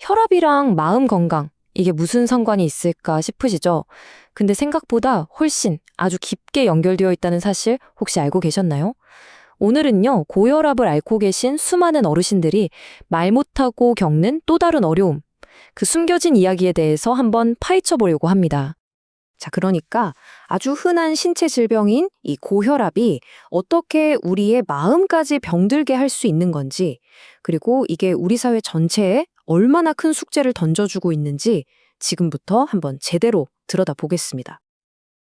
혈압이랑 마음 건강, 이게 무슨 상관이 있을까 싶으시죠? 근데 생각보다 훨씬 아주 깊게 연결되어 있다는 사실 혹시 알고 계셨나요? 오늘은요, 고혈압을 앓고 계신 수많은 어르신들이 말 못하고 겪는 또 다른 어려움, 그 숨겨진 이야기에 대해서 한번 파헤쳐 보려고 합니다. 자, 그러니까 아주 흔한 신체 질병인 이 고혈압이 어떻게 우리의 마음까지 병들게 할 수 있는 건지, 그리고 이게 우리 사회 전체에 얼마나 큰 숙제를 던져주고 있는지 지금부터 한번 제대로 들여다보겠습니다.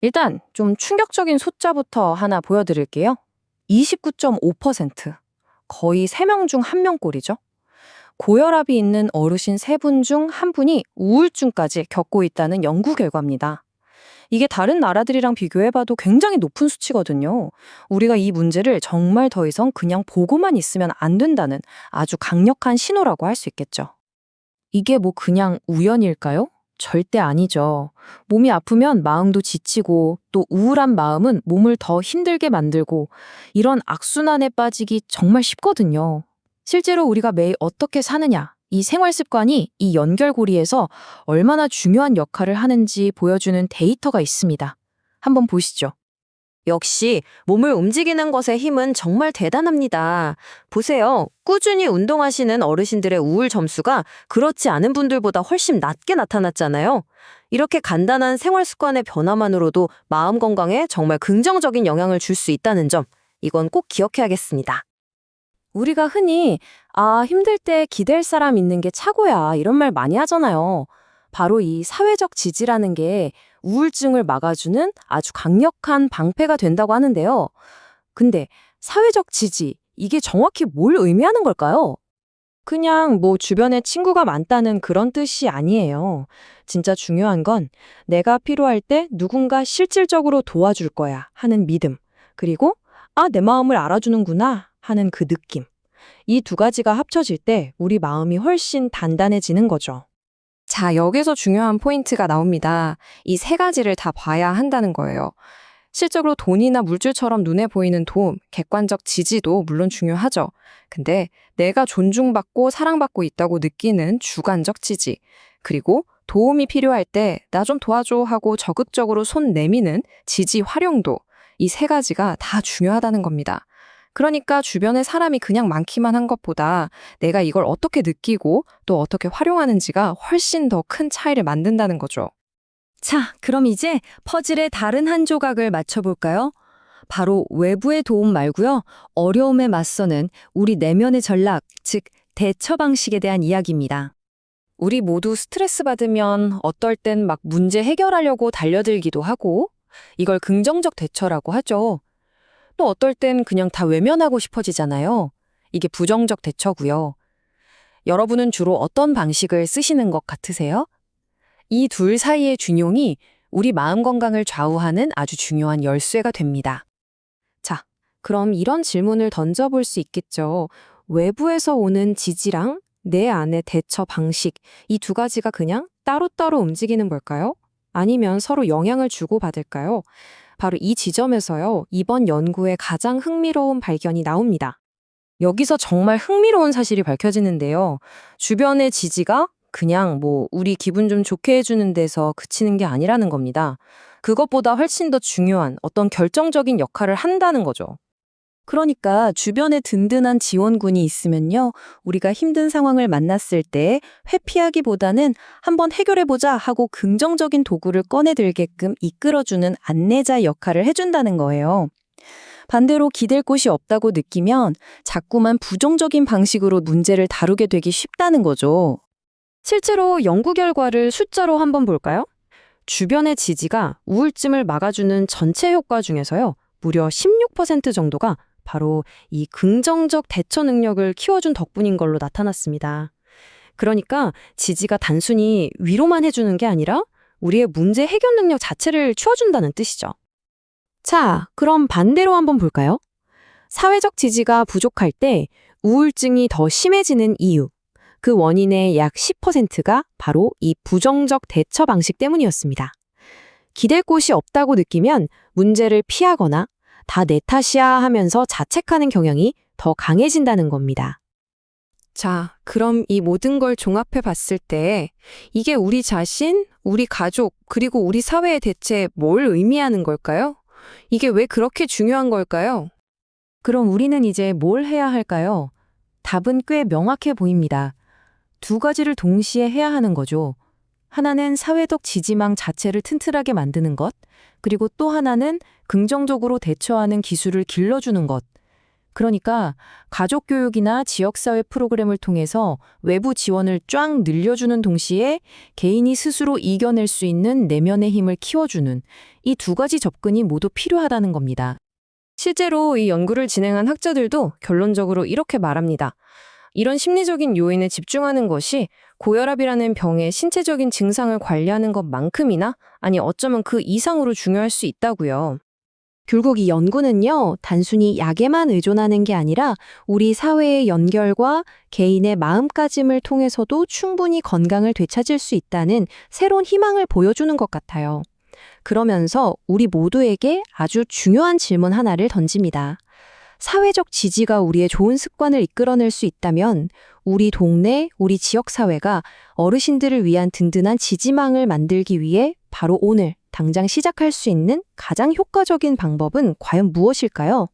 일단 좀 충격적인 숫자부터 하나 보여드릴게요. 29.5%. 거의 3명 중 1명꼴이죠. 고혈압이 있는 어르신 3분 중 1분이 우울증까지 겪고 있다는 연구 결과입니다. 이게 다른 나라들이랑 비교해봐도 굉장히 높은 수치거든요. 우리가 이 문제를 정말 더 이상 그냥 보고만 있으면 안 된다는 아주 강력한 신호라고 할 수 있겠죠. 이게 뭐 그냥 우연일까요? 절대 아니죠. 몸이 아프면 마음도 지치고 또 우울한 마음은 몸을 더 힘들게 만들고 이런 악순환에 빠지기 정말 쉽거든요. 실제로 우리가 매일 어떻게 사느냐, 이 생활 습관이 이 연결고리에서 얼마나 중요한 역할을 하는지 보여주는 데이터가 있습니다. 한번 보시죠. 역시 몸을 움직이는 것의 힘은 정말 대단합니다. 보세요. 꾸준히 운동하시는 어르신들의 우울 점수가 그렇지 않은 분들보다 훨씬 낮게 나타났잖아요. 이렇게 간단한 생활 습관의 변화만으로도 마음 건강에 정말 긍정적인 영향을 줄 수 있다는 점, 이건 꼭 기억해야겠습니다. 우리가 흔히 힘들 때 기댈 사람 있는 게 최고야 이런 말 많이 하잖아요. 바로 이 사회적 지지라는 게 우울증을 막아주는 아주 강력한 방패가 된다고 하는데요. 근데 사회적 지지, 이게 정확히 뭘 의미하는 걸까요? 그냥 뭐 주변에 친구가 많다는 그런 뜻이 아니에요. 진짜 중요한 건 내가 필요할 때 누군가 실질적으로 도와줄 거야 하는 믿음, 그리고 내 마음을 알아주는구나 하는 그 느낌. 이 두 가지가 합쳐질 때 우리 마음이 훨씬 단단해지는 거죠. 자, 여기서 중요한 포인트가 나옵니다. 이 세 가지를 다 봐야 한다는 거예요. 실제로 돈이나 물질처럼 눈에 보이는 도움, 객관적 지지도 물론 중요하죠. 근데 내가 존중받고 사랑받고 있다고 느끼는 주관적 지지, 그리고 도움이 필요할 때 나 좀 도와줘 하고 적극적으로 손 내미는 지지 활용도, 이 세 가지가 다 중요하다는 겁니다. 그러니까 주변에 사람이 그냥 많기만 한 것보다 내가 이걸 어떻게 느끼고 또 어떻게 활용하는지가 훨씬 더 큰 차이를 만든다는 거죠. 자, 그럼 이제 퍼즐의 다른 한 조각을 맞춰볼까요? 바로 외부의 도움 말고요. 어려움에 맞서는 우리 내면의 전략, 즉 대처 방식에 대한 이야기입니다. 우리 모두 스트레스 받으면 어떨 땐 막 문제 해결하려고 달려들기도 하고 이걸 긍정적 대처라고 하죠. 또 어떨 땐 그냥 다 외면하고 싶어지잖아요. 이게 부정적 대처고요. 여러분은 주로 어떤 방식을 쓰시는 것 같으세요? 이 둘 사이의 균형이 우리 마음 건강을 좌우하는 아주 중요한 열쇠가 됩니다. 자, 그럼 이런 질문을 던져볼 수 있겠죠. 외부에서 오는 지지랑 내 안의 대처 방식, 이 두 가지가 그냥 따로따로 움직이는 걸까요? 아니면 서로 영향을 주고받을까요? 바로 이 지점에서요, 이번 연구의 가장 흥미로운 발견이 나옵니다. 여기서 정말 흥미로운 사실이 밝혀지는데요. 주변의 지지가 그냥 우리 기분 좀 좋게 해주는 데서 그치는 게 아니라는 겁니다. 그것보다 훨씬 더 중요한 어떤 결정적인 역할을 한다는 거죠. 그러니까 주변에 든든한 지원군이 있으면요, 우리가 힘든 상황을 만났을 때 회피하기보다는 한번 해결해보자 하고 긍정적인 도구를 꺼내들게끔 이끌어주는 안내자 역할을 해준다는 거예요. 반대로 기댈 곳이 없다고 느끼면 자꾸만 부정적인 방식으로 문제를 다루게 되기 쉽다는 거죠. 실제로 연구 결과를 숫자로 한번 볼까요? 주변의 지지가 우울증을 막아주는 전체 효과 중에서요, 무려 16% 정도가 바로 이 긍정적 대처 능력을 키워준 덕분인 걸로 나타났습니다. 그러니까 지지가 단순히 위로만 해주는 게 아니라 우리의 문제 해결 능력 자체를 키워준다는 뜻이죠. 자, 그럼 반대로 한번 볼까요? 사회적 지지가 부족할 때 우울증이 더 심해지는 이유, 그 원인의 약 10%가 바로 이 부정적 대처 방식 때문이었습니다. 기댈 곳이 없다고 느끼면 문제를 피하거나 다 내 탓이야 하면서 자책하는 경향이 더 강해진다는 겁니다. 자, 그럼 이 모든 걸 종합해 봤을 때 이게 우리 자신, 우리 가족, 그리고 우리 사회에 대체 뭘 의미하는 걸까요? 이게 왜 그렇게 중요한 걸까요? 그럼 우리는 이제 뭘 해야 할까요? 답은 꽤 명확해 보입니다. 두 가지를 동시에 해야 하는 거죠. 하나는 사회적 지지망 자체를 튼튼하게 만드는 것, 그리고 또 하나는 긍정적으로 대처하는 기술을 길러주는 것. 그러니까 가족 교육이나 지역사회 프로그램을 통해서 외부 지원을 쫙 늘려주는 동시에 개인이 스스로 이겨낼 수 있는 내면의 힘을 키워주는 이 두 가지 접근이 모두 필요하다는 겁니다. 실제로 이 연구를 진행한 학자들도 결론적으로 이렇게 말합니다. 이런 심리적인 요인에 집중하는 것이 고혈압이라는 병의 신체적인 증상을 관리하는 것만큼이나 아니 어쩌면 그 이상으로 중요할 수 있다고요. 결국 이 연구는요, 단순히 약에만 의존하는 게 아니라 우리 사회의 연결과 개인의 마음가짐을 통해서도 충분히 건강을 되찾을 수 있다는 새로운 희망을 보여주는 것 같아요. 그러면서 우리 모두에게 아주 중요한 질문 하나를 던집니다. 사회적 지지가 우리의 좋은 습관을 이끌어낼 수 있다면 우리 동네, 우리 지역사회가 어르신들을 위한 든든한 지지망을 만들기 위해 바로 오늘 당장 시작할 수 있는 가장 효과적인 방법은 과연 무엇일까요?